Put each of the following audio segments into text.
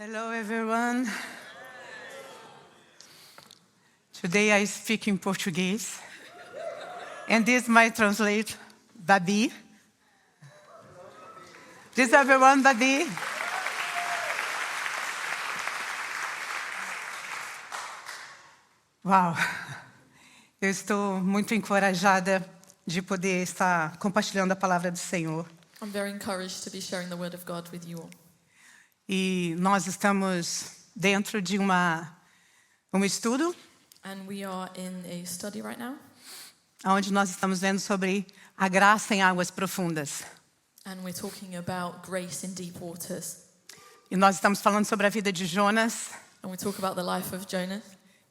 Hello, everyone. Today I speak in Portuguese, and this might translate Babi. This everyone, Babi. Uau! Eu estou muito encorajada de poder estar compartilhando a palavra do Senhor. I'm very encouraged to be sharing the word of God with you all. E nós estamos dentro de um estudo And we are in a study right now, onde nós estamos vendo sobre a graça em águas profundas. and we're talking about grace in deep waters. E nós estamos falando sobre a vida de Jonas. And we talk about the life of Jonah.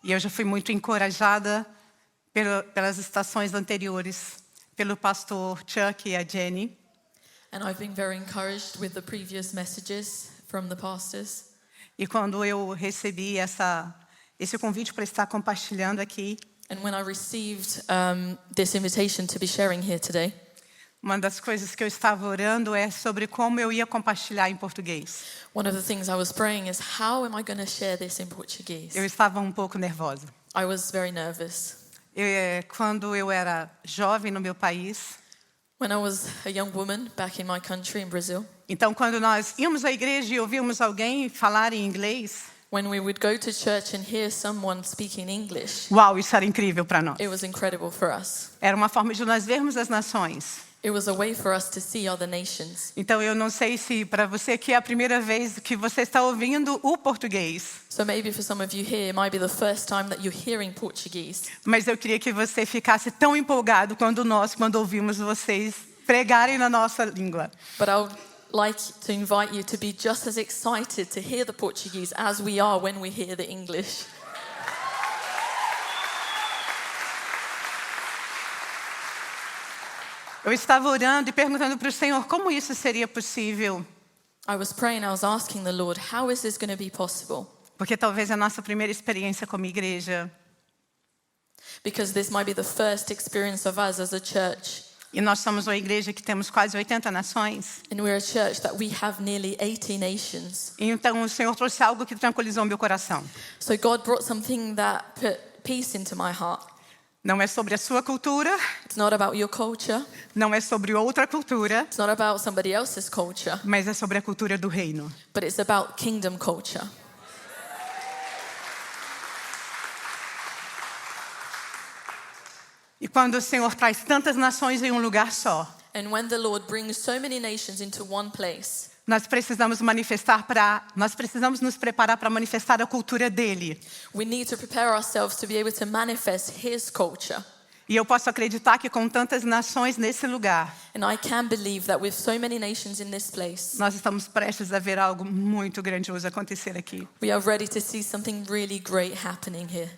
E eu já fui muito encorajada pelas estações anteriores, pelo pastor Chuck e a Jenny. And I've been very encouraged with the previous messages from the pastors. E quando eu recebi esse convite para estar compartilhando aqui, And when I received this invitation to be sharing here today, uma das coisas que eu estava orando é sobre como eu ia compartilhar em português. one of the things I was praying is, how am I going to share this in Portuguese? Eu estava um pouco nervosa. I was very nervous. Quando eu era jovem no meu país, When I was a young woman back in my country, in Brazil, então quando nós íamos à igreja e ouvíamos alguém falar em inglês, when we would go to church and hear someone speaking English, uau, isso era incrível para nós. it was incredible for us. Era uma forma de nós vermos as nações. It was a way for us to see other nations. Então eu não sei se para você que é a primeira vez que você está ouvindo o português, So maybe for some of you here, it might be the first time that you're hearing Portuguese. mas eu queria que você ficasse tão empolgado quando ouvimos vocês pregarem na nossa língua. But I would like to invite you to be just as excited to hear the Portuguese as we are when we hear the English. Eu estava orando e perguntando para o Senhor como isso seria possível, I was praying, I was asking the Lord, how is this going to be possible? porque talvez a nossa primeira experiência como igreja, Because this might be the first experience of us as a church. e nós somos uma igreja que temos quase 80 nações, And we're a church that we have nearly 80 nations. e então o Senhor trouxe algo que tranquilizou meu coração. So God brought something that put peace into my heart. Não é sobre a sua cultura, It's not about your culture. não é sobre outra cultura, It's not about somebody else's culture. mas é sobre a cultura do reino. But it's about kingdom culture. E quando o Senhor traz tantas nações em um lugar só, And when the Lord brings so many nations into one place, nós precisamos nos preparar para manifestar a cultura dele. we need to prepare ourselves to be able to manifest His culture. E eu posso acreditar que com tantas nações nesse lugar, And I can believe that with so many nations in this place, nós estamos prestes a ver algo muito grandioso acontecer aqui. we are ready to see something really great happening here.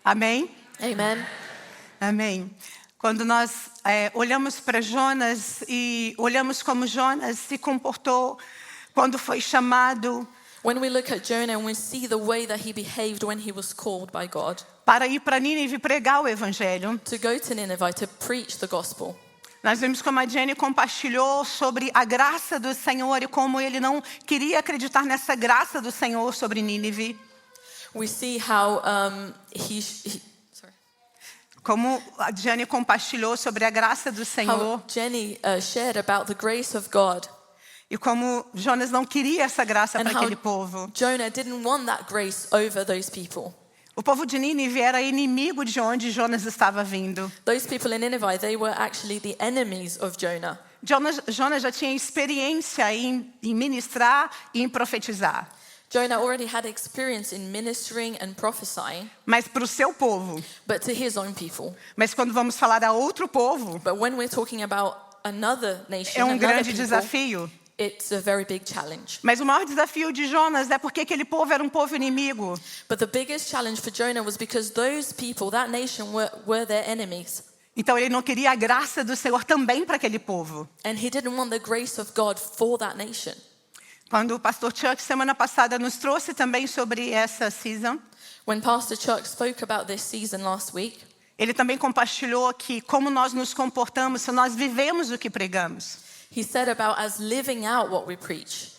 Amém? Amen. Amém. Quando nós olhamos para Jonas e olhamos como Jonas se comportou quando foi chamado When we look at Jonah and we see the way that he behaved when he was called by God para ir para Nínive pregar o evangelho, to go to Nineveh to preach the gospel, nós vimos como a Jenny compartilhou sobre a graça do Senhor e como ele não queria acreditar nessa graça do Senhor sobre Nínive. we see how Como a Jenny compartilhou sobre a graça do Senhor how Jenny shared about the grace of God, e como Jonas não queria essa graça and para how aquele povo. Jonah didn't want that grace over those people. O povo de Nínive era inimigo de onde Jonas estava vindo. Those people in Nineveh, they were actually the enemies of Jonah. Jonas já tinha experiência em ministrar e em profetizar. Jonah already had experience in ministering and prophesying, Mas para o seu povo. but to his own people. Mas quando vamos falar a outro povo, But when we're talking about another nation, é um another grande people, desafio. it's a very big challenge. Mas o maior desafio de Jonas é porque aquele povo era um povo inimigo. But the biggest challenge for Jonah was because those people, that nation, were their enemies. Então ele não queria a graça do Senhor também para aquele povo. And he didn't want the grace of God for that nation. Quando o pastor Chuck semana passada nos trouxe também sobre essa season, When Pastor Chuck spoke about this season last week, ele também compartilhou que como nós nos comportamos se nós vivemos o que pregamos. he said about us living out what we preach.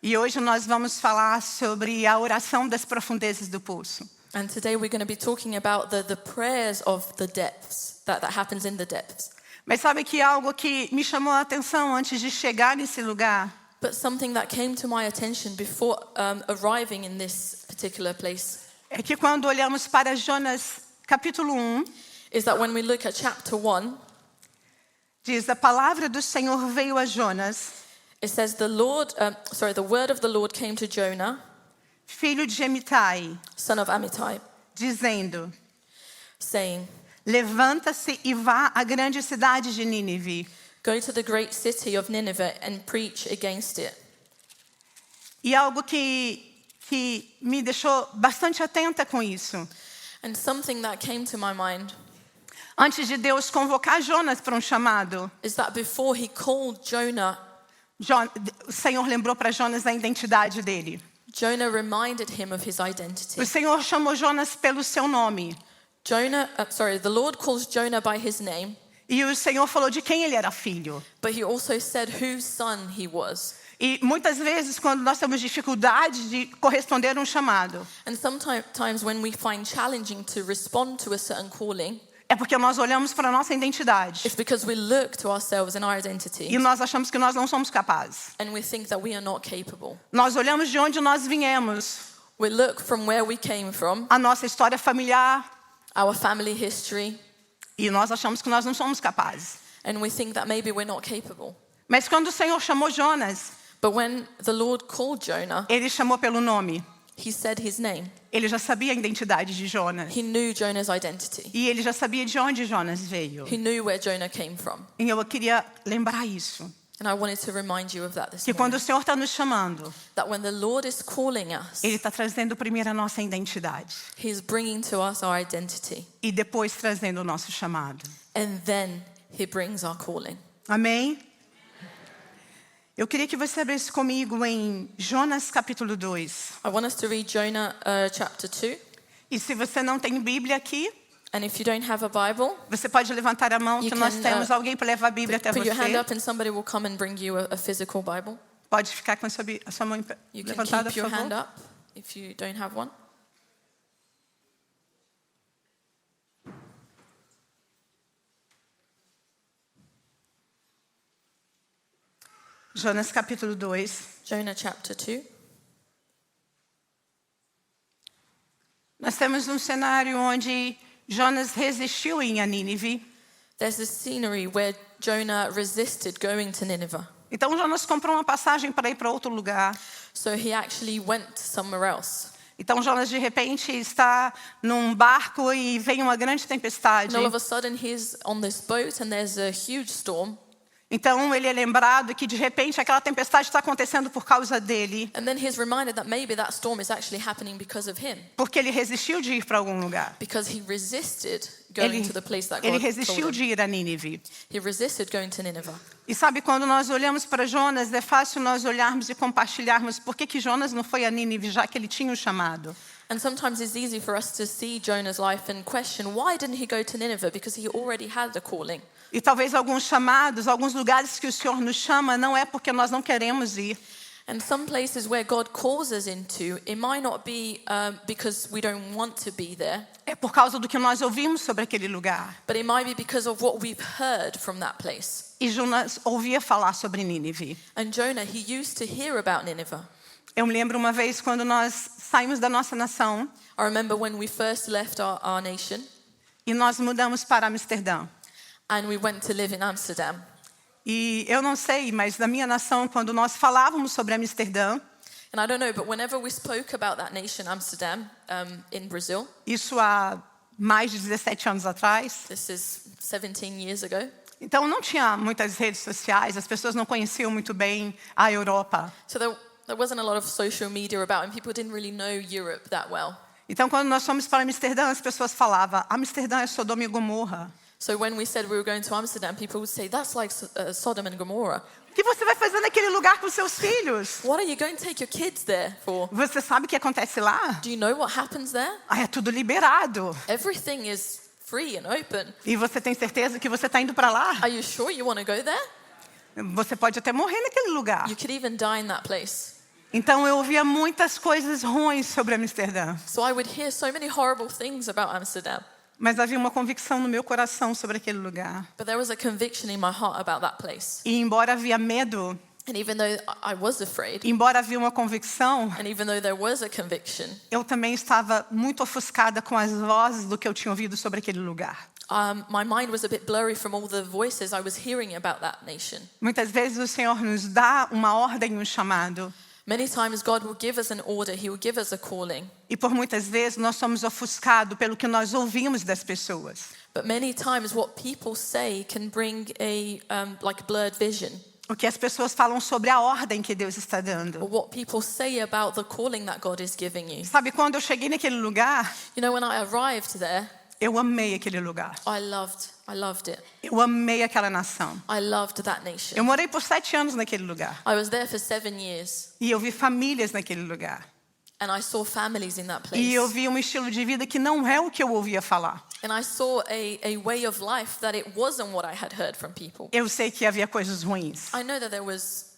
E hoje nós vamos falar sobre a oração das profundezas do poço. And today we're going to be talking about the prayers of the depths, that happens in the depths. Mas sabe que algo que me chamou a atenção antes de chegar nesse lugar? But something that came to my attention before arriving in this particular place É que quando olhamos para Jonas capítulo 1, is that when we look at chapter 1, diz: a palavra do Senhor veio a Jonas, it says the word of the Lord came to Jonah, filho de Amitai, son of Amittai, dizendo: saying, levanta-se e vá à grande cidade de Nínive. go to the great city of Nineveh and preach against it. E algo que me deixou bastante atenta com isso. And something that came to my mind Antes de Deus convocar Jonas para um chamado, is that before he called Jonah, o Senhor lembrou para Jonas da identidade dele. Jonah reminded him of his identity. O Senhor chamou Jonas pelo seu nome. The Lord calls Jonah by his name, E o Senhor falou de quem ele era filho. but he also said whose son he was. E muitas vezes, quando nós temos dificuldade de corresponder a um chamado, And sometimes when we find challenging to respond to a certain calling, é porque nós olhamos para a nossa identidade. it's because we look to ourselves and our identity E nós achamos que nós não somos capazes. and we think that we are not capable. Nós olhamos de onde nós viemos, We look from where we came from, a nossa história familiar, our family history, e nós achamos que nós não somos capazes. and we think that maybe we're not capable. Mas quando o Senhor chamou Jonas, But when the Lord called Jonah, ele chamou pelo nome. he said his name. Ele já sabia a identidade de Jonas. He knew Jonah's identity. E ele já sabia de onde Jonas veio. He knew where Jonah came from. E eu queria lembrar isso. And I wanted to remind you of that this Que quando morning. o Senhor está nos chamando, That when the Lord is calling us, Ele está trazendo primeiro a nossa identidade. He's bringing to us our identity. E depois trazendo o nosso chamado. And then He brings our calling. Amém? Eu queria que você abrisse comigo em Jonas capítulo 2. I want us to read Jonah chapter 2. E se você não tem Bíblia aqui, And if you don't have a Bible, você pode levantar a mão You que nós can, temos alguém para levar a Bíblia até put your hand você. up and somebody will come and bring you a physical Bible. Pode ficar com a sua mão You can levantada, keep por your hand favor. up if you don't have one. Jonas capítulo 2. Jonah chapter 2. Nós temos um cenário onde Jonas resistiu em Nínive. There's this scenery where Jonah resisted going to Nineveh. Então Jonas comprou uma passagem para ir para outro lugar. So he actually went somewhere else. Então Jonas de repente está num barco e vem uma grande tempestade. And all of a sudden he's on this boat and there's a huge storm. Então ele é lembrado que de repente aquela tempestade está acontecendo por causa dele, And then he's reminded that maybe that storm is actually happening because of him. porque ele resistiu de ir para algum lugar. Because he resisted going to the place that God Ele told resistiu him. de ir a Nínive. He resisted going to Nineveh. E sabe, quando nós olhamos para Jonas, é fácil nós olharmos e compartilharmos por que Jonas não foi a Nínive, já que ele tinha o chamado. And sometimes it's easy for us to see Jonah's life and question, why didn't he go to Nineveh? Because he already had a calling. E talvez alguns chamados, alguns lugares que o Senhor nos chama, não é porque nós não queremos ir. And some places where God calls us into, it might not be because we don't want to be there, É por causa do que nós ouvimos sobre aquele lugar. but it might be because of what we've heard from that place. E Jonas ouvia falar sobre Nínive. And Jonah, he used to hear about Nineveh. Eu me lembro uma vez quando nós saímos da nossa nação I remember when we first left our nation e nós mudamos para Amsterdã. and we went to live in Amsterdam. E eu não sei, mas na minha nação, quando nós falávamos sobre Amsterdã, And I don't know, but whenever we spoke about that nation, Amsterdam, in Brazil, isso há mais de 17 anos atrás, this is 17 years ago, então não tinha muitas redes sociais, as pessoas não conheciam muito bem a Europa. so there wasn't a lot of social media about, and people didn't really know Europe that well. Então, quando nós fomos para Amsterdã, as pessoas falavam: Amsterdã é Sodoma e Gomorra. So when we said we were going to Amsterdam, people would say, that's like Sodom and Gomorrah. O que você vai fazer naquele lugar com seus filhos? What are you going to take your kids there for? Você sabe o que acontece lá? Do you know what happens there? Ah, é tudo liberado. Everything is free and open. E você tem certeza que você está indo para lá? Are you sure you want to go there? Você pode até morrer naquele lugar. You could even die in that place. Então eu ouvia muitas coisas ruins sobre Amsterdã. So I would hear so many horrible things about Amsterdam. Mas havia uma convicção no meu coração sobre aquele lugar. But there was a conviction in my heart about that place. E embora havia medo, And even though I was afraid, embora havia uma convicção, and even though there was a conviction, eu também estava muito ofuscada com as vozes do que eu tinha ouvido sobre aquele lugar. my mind was a bit blurry from all the voices I was hearing about that nation. Muitas vezes o Senhor nos dá uma ordem, um chamado. Many times God will give us an order, He will give us a calling. E por muitas vezes nós somos ofuscados pelo que nós ouvimos das pessoas. But many times what people say can bring a like blurred vision. O que as pessoas falam sobre a ordem que Deus está Or dando. what people say about the calling that God is giving you. Sabe, quando eu cheguei naquele lugar, You know, when I arrived there, eu amei aquele lugar. I loved it. Eu amei aquela nação. I loved that nation. Eu morei por 7 anos naquele lugar. I was there for 7 years, E eu vi famílias naquele lugar. and I saw families in that place. E eu vi um estilo de vida que não é o que eu ouvia falar. And I saw a way of life that it wasn't what I had heard from people. Eu sei que havia coisas ruins. I know that there was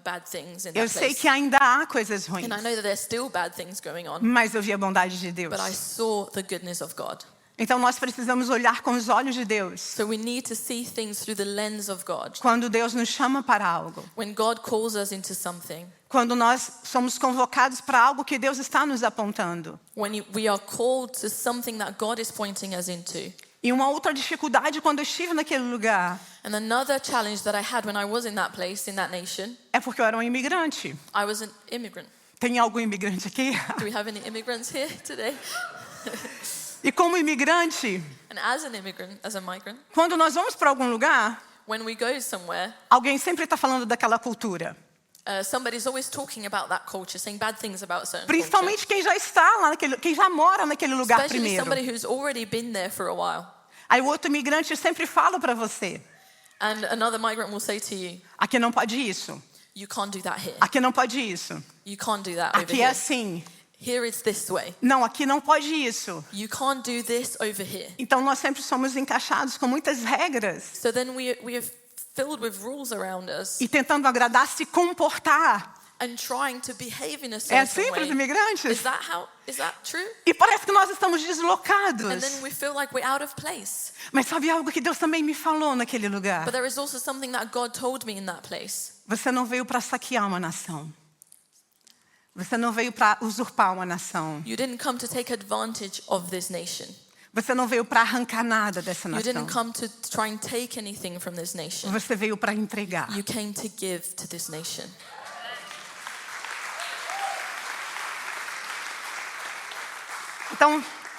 bad things in Eu that sei place. que ainda há coisas ruins. And I know that there's still bad things going on. Mas eu vi a bondade de Deus. But I saw the goodness of God. Então nós precisamos olhar com os olhos de Deus. So we need to see things through the lens of God. Quando Deus nos chama para algo. When God calls us into something, Quando nós somos convocados para algo que Deus está nos apontando. when we are called to something that God is pointing us into. E uma outra dificuldade quando eu estive naquele lugar And another challenge that I had when I was in that place, in that nation, é porque eu era um imigrante. I was an immigrant. Tem algum imigrante aqui? Do we have any immigrants here today? E como imigrante, And as an immigrant, as a migrant, quando nós vamos para algum lugar, when we go somewhere, alguém sempre está falando daquela cultura. somebody's always talking about that culture, saying bad things about a certain culture. Principalmente quem já está lá, quem já mora naquele lugar Especially primeiro. somebody who's already been there for a while. Aí o outro imigrante sempre fala para você: And another migrant will say to you, aqui não pode isso, you can't do that here. aqui não pode isso, You can't do that over aqui é here. assim. Here it's this way. Não, aqui não pode isso. You can't do this over here. Então nós sempre somos encaixados com muitas regras So then we are filled with rules around us e tentando agradar, se comportar. and trying to behave in a É certain assim para os way. imigrantes? Is that true? E parece que nós estamos And deslocados. then we feel like we're out of place. Mas sabe algo que Deus também me falou naquele lugar? But there is also something that God told me in that place. Você não veio para saquear uma nação. Você não veio para usurpar uma nação. You didn't come to take advantage of this nation. Você não veio para arrancar nada dessa You nação. didn't come to try and take anything from this nation. Você veio para entregar. You came to give to this nation.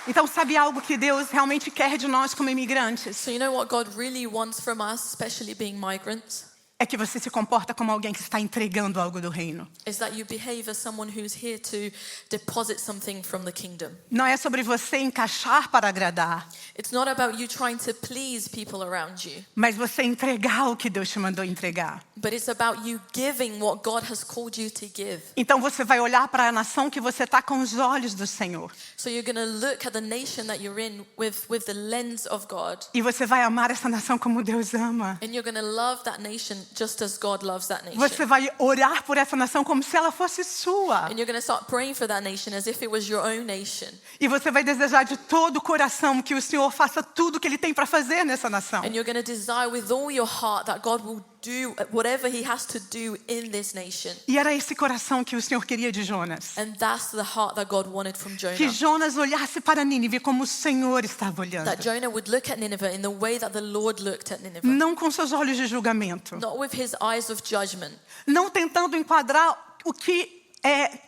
Então sabe algo que Deus realmente quer de nós como imigrantes? So you know what God really wants from us, especially being migrants? É que você se comporta como alguém que está entregando algo do reino. Is that you behave as someone who's here to deposit something from the kingdom. Não é sobre você encaixar para agradar, It's not about you trying to please people around you, mas você entregar o que Deus te mandou entregar. but it's about you giving what God has called you to give. Então você vai olhar para a nação que você está com os olhos do Senhor. So you're going to look at the nation that you're in with the lens of God, E você vai amar essa nação como Deus ama. and you're going to love that nation just as God loves that nation. Você vai orar por essa nação como se ela fosse sua. And you're going to start praying for that nation as if it was your own nation. E você vai desejar de todo o coração que o Senhor faça tudo o que Ele tem para fazer nessa nação. And you're going to desire with all your heart that God will do whatever He has to do in this nation. E era esse coração que o Senhor queria de Jonas. And that's the heart that God wanted from Que Jonah. Jonas olhasse para Nínive como o Senhor estava olhando. That Jonah would look at Nineveh in the way that the Lord looked at Nineveh. Não com seus olhos de julgamento. Not with his eyes of judgment. Não tentando enquadrar o que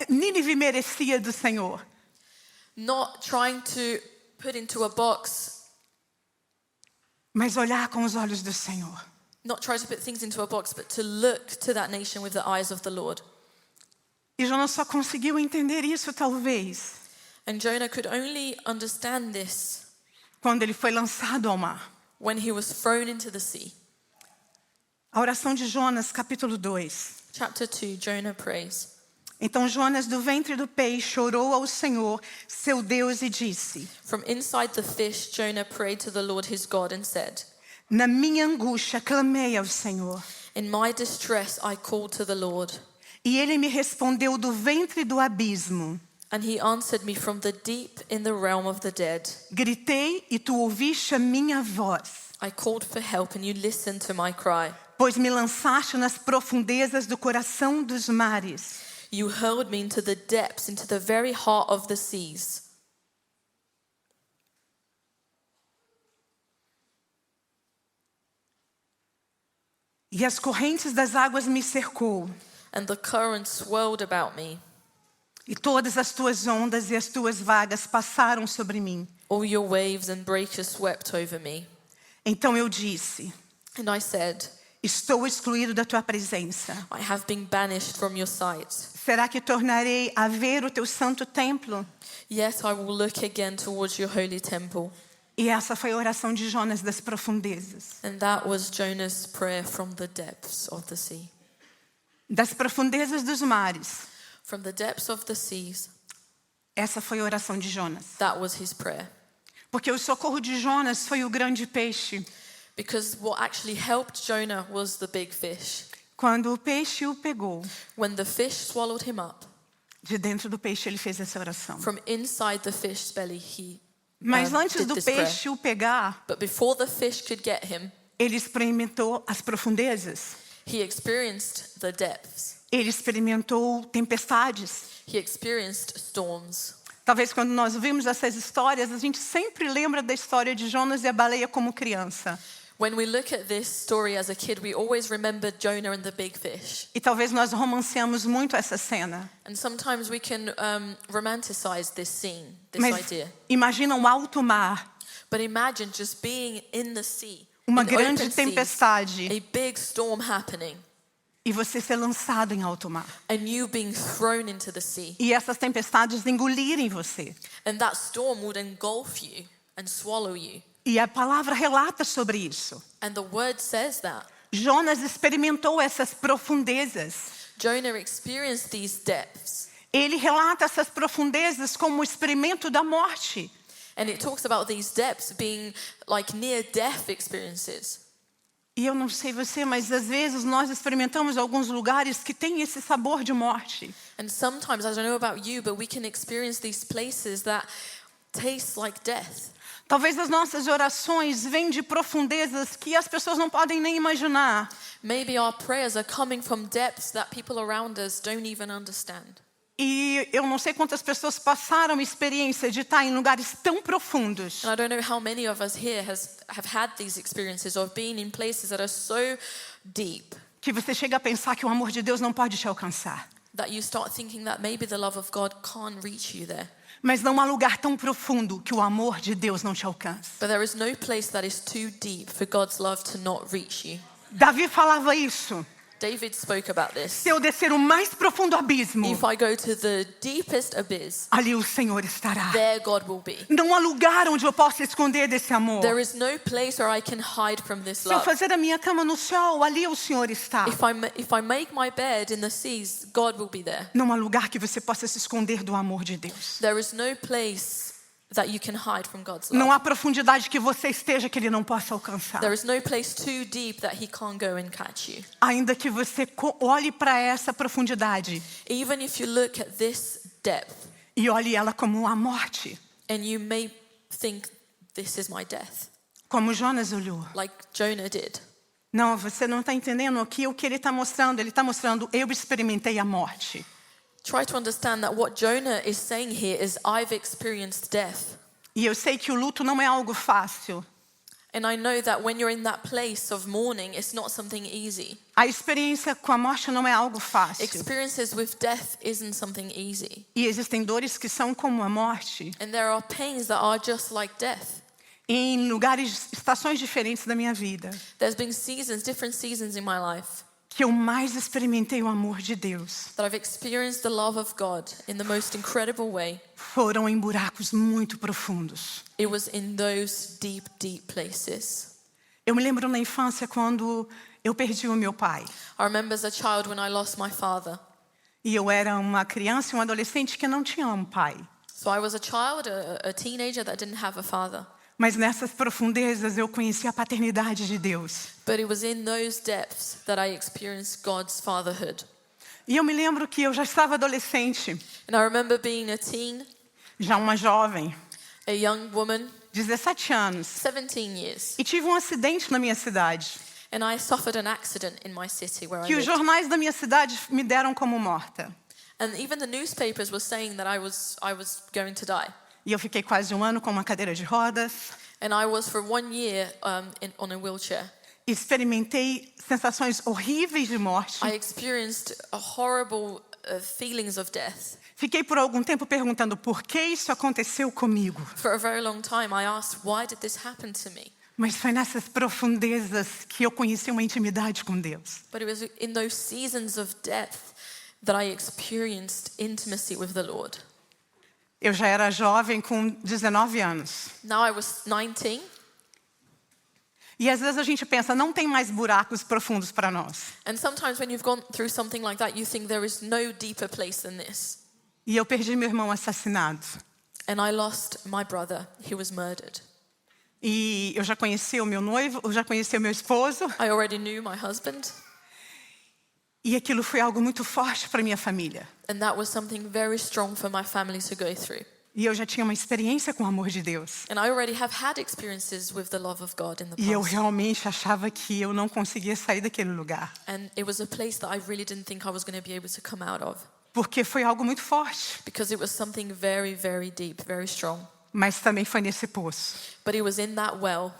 Nínive merecia do Senhor. Not trying to put into a box. Mas olhar com os olhos do Senhor. Not try to put things into a box, but to look to that nation with the eyes of the Lord. E Jonas só conseguiu entender isso, talvez, And Jonah could only understand this quando ele foi lançado ao mar. when he was thrown into the sea. A oração de Jonas, capítulo 2. Chapter 2, Jonah prays. Então Jonas, do ventre do peixe, orou ao Senhor, seu Deus, e disse: From inside the fish, Jonah prayed to the Lord his God and said, na minha angústia, clamei ao Senhor. In my distress, I called to the Lord. E ele me respondeu do ventre do abismo. And he answered me from the deep in the realm of the dead. Gritei e tu ouviste a minha voz, I called for help and you listened to my cry. pois me lançaste nas profundezas do coração dos mares. You hurled me into the depths, into the very heart of the seas. E as correntes das águas me cercou, And the current swirled about me. e todas as tuas ondas e as tuas vagas passaram sobre mim. All your waves and breakers swept over me. Então eu disse: And I said, estou excluído da tua presença. I have been banished from your sight. Será que tornarei a ver o teu santo templo? Yet I will look again towards your holy temple. E essa foi a oração de Jonas das profundezas. And that was Jonah's prayer from the depths of the sea. Das profundezas dos mares. From the depths of the seas, Essa foi a oração de Jonas. that was his prayer. Porque o socorro de Jonas foi o grande peixe. Because what actually helped Jonah was the big fish. Quando o peixe o pegou, When the fish swallowed him up, de dentro do peixe ele fez essa oração. from inside the fish's belly he Mas antes did do this prayer. peixe o pegar, But before the fish could get him, ele experimentou as profundezas. he experienced the depths. Ele experimentou tempestades. He experienced storms. Talvez quando nós vimos essas histórias, a gente sempre lembra da história de Jonas e a baleia como criança. When we look at this story as a kid, we always remember Jonah and the big fish. E talvez nós romanceamos muito essa cena. And sometimes we can romanticize this scene, this Mas idea. imagina um alto mar, But imagine just being in the sea, uma in grande open seas, tempestade, a big storm happening, e você ser lançado em alto mar. and you being thrown into the sea. E essas tempestades engolirem você. And that storm would engulf you and swallow you. E a palavra relata sobre isso. And the word says that. Jonas experimentou essas profundezas. Jonah experienced these depths. Ele relata essas profundezas como o experimento da morte. And it talks about these depths being like near-death experiences. E eu não sei você, mas às vezes nós experimentamos alguns lugares que têm esse sabor de morte. And sometimes, I don't know about you, but we can experience these places that taste like death. Talvez as nossas orações vêm de profundezas que as pessoas não podem nem imaginar. Maybe our prayers are coming from depths that people around us don't even understand. E eu não sei quantas pessoas passaram a experiência de estar em lugares tão profundos. And I don't know how many of us here have had these experiences of being in places that are so deep Que você chega a pensar que o amor de Deus não pode te alcançar. that you start thinking that maybe the love of God can't reach you there. Mas não há lugar tão profundo que o amor de Deus não te alcance. But there is no place that is too deep for God's love to not reach you. Davi falava isso. David spoke about this. Se eu descer o mais profundo abismo, If I go to the deepest abyss, ali o Senhor estará. there God will be. Não há lugar onde eu possa esconder desse amor. There is no place where I can hide from this Se eu love. fazer a minha cama no sol, ali o Senhor está. If I make my bed in the seas, God will be there. Não há lugar que você possa se esconder do amor de Deus. There is no place that you can hide from God's Não love. há profundidade que você esteja que Ele não possa alcançar. There is no place too deep that He can't go and catch you. Ainda que você olhe para essa profundidade Even if you look at this depth e olhe ela como a morte, and you may think, this is my death, como Jonas olhou. like Jonah did. Não, você não está entendendo aqui o que ele está mostrando. Ele está mostrando, eu experimentei a morte. Try to understand that what Jonah is saying here is, I've experienced death. E eu sei que o luto não é algo fácil. And I know that when you're in that place of mourning, it's not something easy. A experiência com a morte não é algo fácil. Experiences with death isn't something easy. E existem dores que são como a morte. And there are pains that are just like death. Em lugares, estações diferentes da minha vida, There's been seasons, different seasons in my life, que eu mais experimentei o amor de Deus, that I've experienced the love of God in the most incredible way. foram em buracos muito profundos. It was in those deep, deep places. Eu me lembro na infância quando eu perdi o meu pai. I remember as a child when I lost my father. E eu era uma criança e um adolescente que não tinha um pai. So I was a child, a teenager that didn't have a father. Mas nessas profundezas eu conheci a paternidade de Deus. But it was in those depths that I experienced God's fatherhood. E eu me lembro que eu já estava adolescente, And I remember being a teen, já uma jovem, a young woman, 17 anos. 17 years. E tive um acidente na minha cidade, And I suffered an accident in my city where I que os lived. jornais da minha cidade me deram como morta. And even the newspapers were saying that I was going to die. E eu fiquei quase um ano com uma cadeira de rodas. And I was for 1 year on a wheelchair. Experimentei sensações horríveis de morte. I experienced a horrible feelings of death. Fiquei por algum tempo perguntando por que isso aconteceu comigo. For a very long time I asked, why did this happen to me? Mas foi nessas profundezas que eu conheci uma intimidade com Deus. But it was in those seasons of death that I experienced intimacy with the Lord. Eu já era jovem com 19 anos. Now I was 19. E às vezes a gente pensa, não tem mais buracos profundos para nós. And sometimes when you've gone through something like that, you think there is no deeper place than this. E eu perdi meu irmão assassinado. And I lost my brother. He was murdered. E eu já conheci o meu noivo, eu já conheci o meu esposo. I already knew my husband. E aquilo foi algo muito forte para minha família. And that was something very strong for my family to go through. E eu já tinha uma experiência com o amor de Deus. And I already have had experiences with the love of God in the E eu past. realmente achava que eu não conseguia sair daquele lugar. And it was a place that I really didn't think I was going to be able to come out of. Porque foi algo muito forte. Because it was something very, very deep, very strong. Mas também foi nesse poço But it was in that well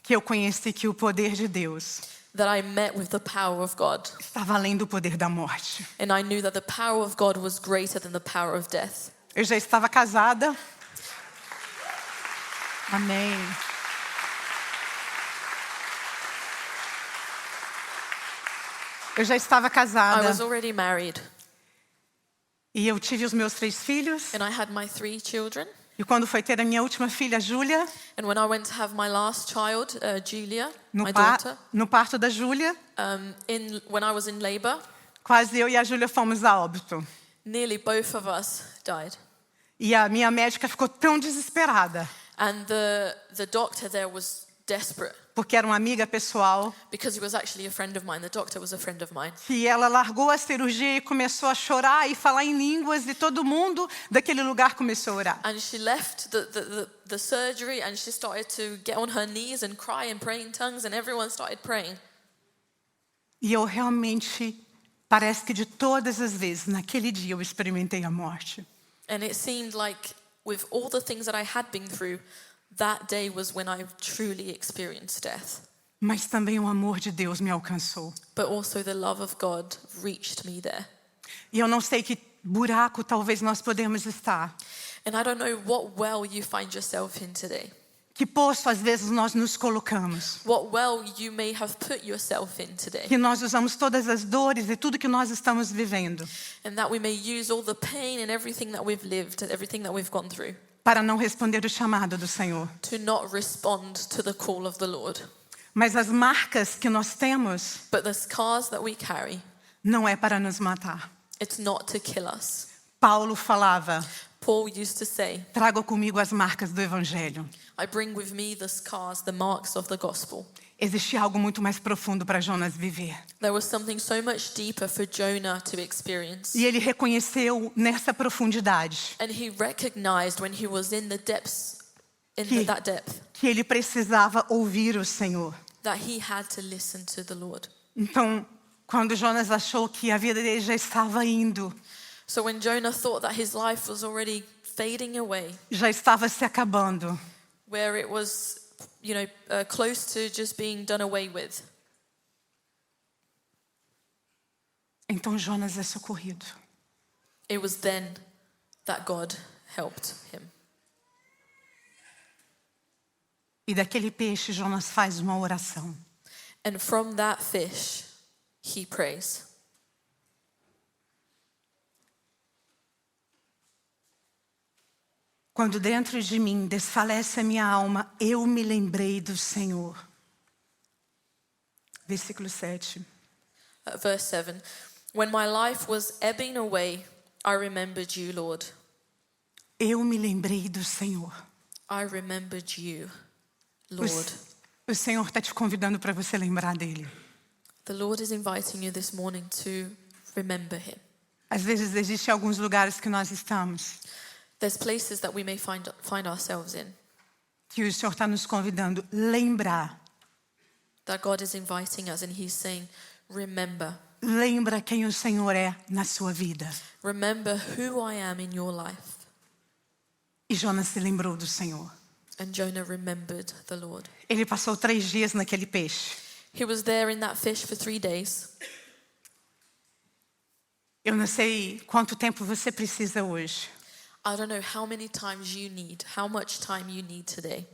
que eu conheci que o poder de Deus that I met with the power of God. estava além do poder da morte. And I knew that the power of God was greater than the power of death. Eu já estava casada. Amém. Eu já estava I casada. was already married. E eu tive os meus 3 filhos. And I had my 3 children. E quando foi ter a minha última filha, Júlia, And when I went to have my last child, Julia, my daughter, no parto da Júlia, when I was in labor, quase eu e a Júlia fomos a óbito. nearly both of us died. E a minha médica ficou tão desesperada, And the doctor there was desperate porque era uma amiga pessoal, because he was actually a friend of mine. The doctor was a friend of mine. que ela largou a cirurgia e começou a chorar e falar em línguas e todo mundo daquele lugar começou a orar. And she left the surgery and she started to get on her knees and cry and pray in tongues and everyone started praying. E eu realmente, parece que de todas as vezes, naquele dia eu experimentei a morte. And it seemed like with all the things that I had been through, that day was when I truly experienced death. Mas também o amor de Deus me alcançou. But also the love of God reached me there. E eu não sei que buraco talvez nós podemos estar. And I don't know what well you find yourself in today. Que poço às vezes nós nos colocamos. What well you may have put yourself in today. Que nós usamos todas as dores e tudo que nós estamos vivendo And that we may use all the pain and everything that we've lived, everything that we've gone through, para não responder o chamado do Senhor. to not respond to the call of the Lord. Mas as marcas que nós temos But the scars that we carry, não é para nos matar. it's not to kill us. Paulo falava, Paul used to say, trago comigo as marcas do Evangelho. I bring with me the scars, the marks of the gospel. Existia algo muito mais profundo para Jonas viver. There was something so much deeper for Jonah to experience. E ele reconheceu nessa profundidade And he recognized when he was in the depths, that depth, que ele precisava ouvir o Senhor. that he had to listen to the Lord. Então, quando Jonas achou que a vida dele já estava indo, So when Jonah thought that his life was already fading away, já estava se acabando, where it was, close to just being done away with, então Jonas é socorrido. it was then that God helped him. E daquele peixe, Jonas faz uma oração. And from that fish, he prays. Quando dentro de mim desfalece a minha alma, eu me lembrei do Senhor. Versículo 7. Verse 7. When my life was ebbing away, I remembered you, Lord. Eu me lembrei do Senhor. I remembered you, Lord. O Senhor está te convidando para você lembrar dele. The Lord is inviting you this morning to remember him. Às vezes existem alguns lugares que nós estamos There's places that we may find ourselves in, que o Senhor está nos convidando a lembrar. that God is inviting us and He's saying, remember. Lembra quem o Senhor é na sua vida. Remember who I am in your life. E Jonas se lembrou do Senhor. And Jonah remembered the Lord. Ele passou 3 dias naquele peixe. He was there in that fish for 3 days. Eu não sei quanto tempo você precisa hoje. I don't know how many times you need, how much time you need today.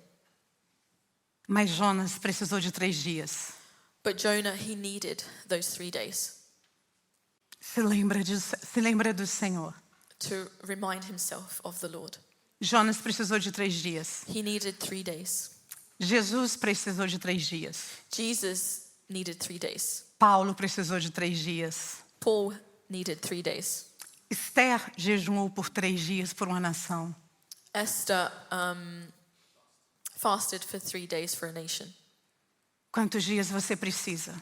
Mas Jonas precisou de 3 dias. But Jonah, he needed those 3 days Se lembra do Senhor. to remind himself of the Lord. Jonas precisou de 3 dias. He needed 3 days. Jesus precisou de 3 dias. Jesus needed 3 days. Paulo precisou de 3 dias. Paul needed 3 days. Esther jejuou por 3 dias por uma nação. Esther fasted for 3 days for a nation. Quantos dias você precisa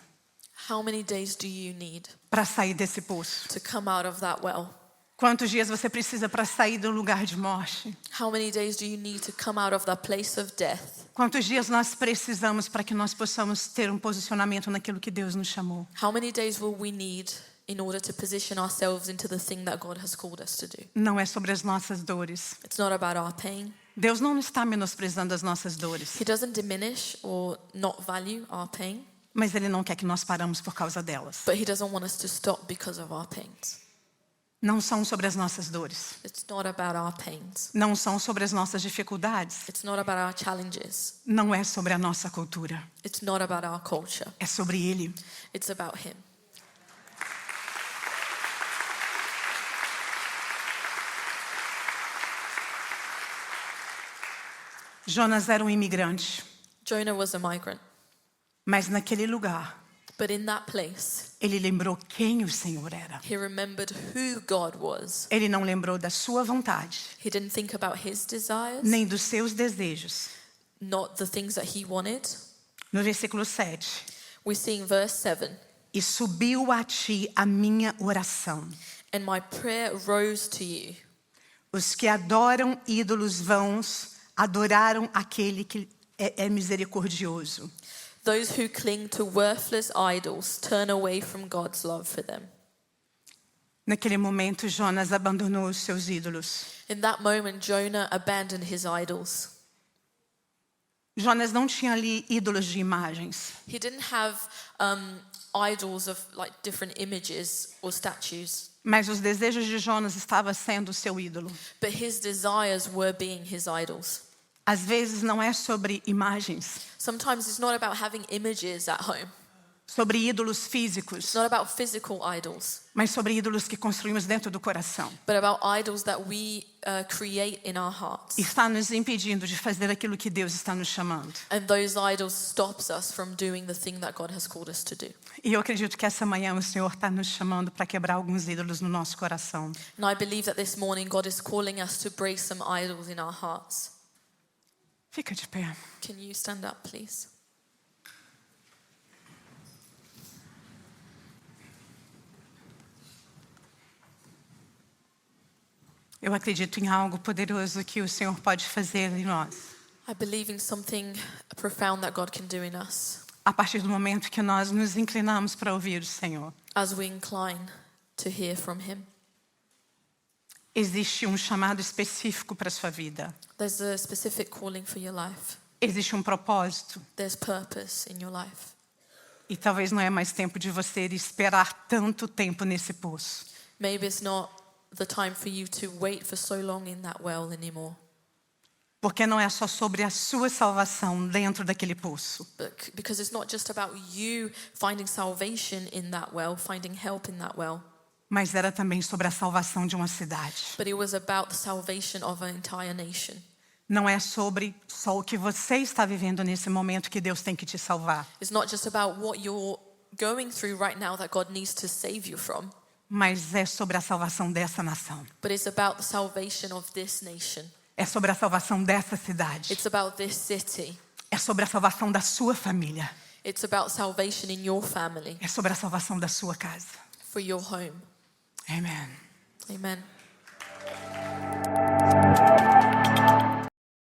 How many days do you need para sair desse poço? to come out of that well? Quantos dias você precisa para sair do lugar de morte? How many days do you need to come out of that place of death? Quantos dias nós precisamos para que nós possamos ter um posicionamento naquilo que Deus nos chamou? How many days will we need in order to position ourselves into the thing that God has called us to do? Não é sobre as nossas dores. It's not about our pain. Deus não está menosprezando as nossas dores, He doesn't diminish or not value our pain, mas Ele não quer que nós paramos por causa delas. but He doesn't want us to stop because of our pains. Não são sobre as nossas dores. It's not about our pains. Não são sobre as nossas dificuldades. It's not about our challenges. Não é sobre a nossa cultura. It's not about our culture. É sobre Ele. It's about Him. Jonas era um imigrante, Jonah was a migrant, mas naquele lugar, but in that place, ele lembrou quem o Senhor era. he remembered who God was. Ele não lembrou da sua vontade, He didn't think about his desires, nem dos seus desejos. not the things that he wanted. No versículo 7, We see in verse 7, e subiu a ti a minha oração. and my prayer rose to you. Os que adoram ídolos vãos adoraram aquele que é misericordioso. Those who cling to worthless idols turn away from God's love for them. Naquele momento, Jonas abandonou os seus ídolos. In that moment, Jonah abandoned his idols. Jonas não tinha ali ídolos de imagens. He didn't have idols of like different images or statues, Mas os desejos de Jonas estavam sendo o seu ídolo. but his desires were being his idols. Às vezes não é sobre imagens, Sometimes it's not about having images at home. sobre ídolos físicos, It's not about physical idols, mas sobre ídolos que construímos dentro do coração. but about idols that we create in our hearts. Está nos impedindo de fazer aquilo que Deus está nos chamando. And those idols stops us from doing the thing that God has called us to do. E eu acredito que essa manhã o Senhor está nos chamando para quebrar alguns ídolos no nosso coração. And I believe that this morning God is calling us to break some idols in our hearts. Fica de pé. Can you stand up, please? Eu acredito em algo poderoso que o Senhor pode fazer em nós. I believe in something profound that God can do in us A partir do momento que nós nos inclinamos para ouvir o Senhor. as we incline to hear from Him. Existe um chamado específico para a sua vida. There's a specific calling for your life. Existe um propósito. There's purpose in your life. E talvez não é mais tempo de você esperar tanto tempo nesse poço. Maybe it's not the time for you to wait for so long in that well anymore. Porque não é só sobre a sua salvação dentro daquele poço. Because it's not just about you finding salvation in that well, finding help in that well, Mas era também sobre a salvação de uma cidade. but it was about the salvation of an entire nation. Não é sobre só o que você está vivendo nesse momento que Deus tem que te salvar. It's not just about what you're going through right now that God needs to save you from, Mas é sobre a salvação dessa nação. but it's about the salvation of this nation. É sobre a salvação dessa cidade. It's about this city. É sobre a salvação da sua família. It's about salvation in your family, É sobre a salvação da sua casa. for your home. Amém. Amen.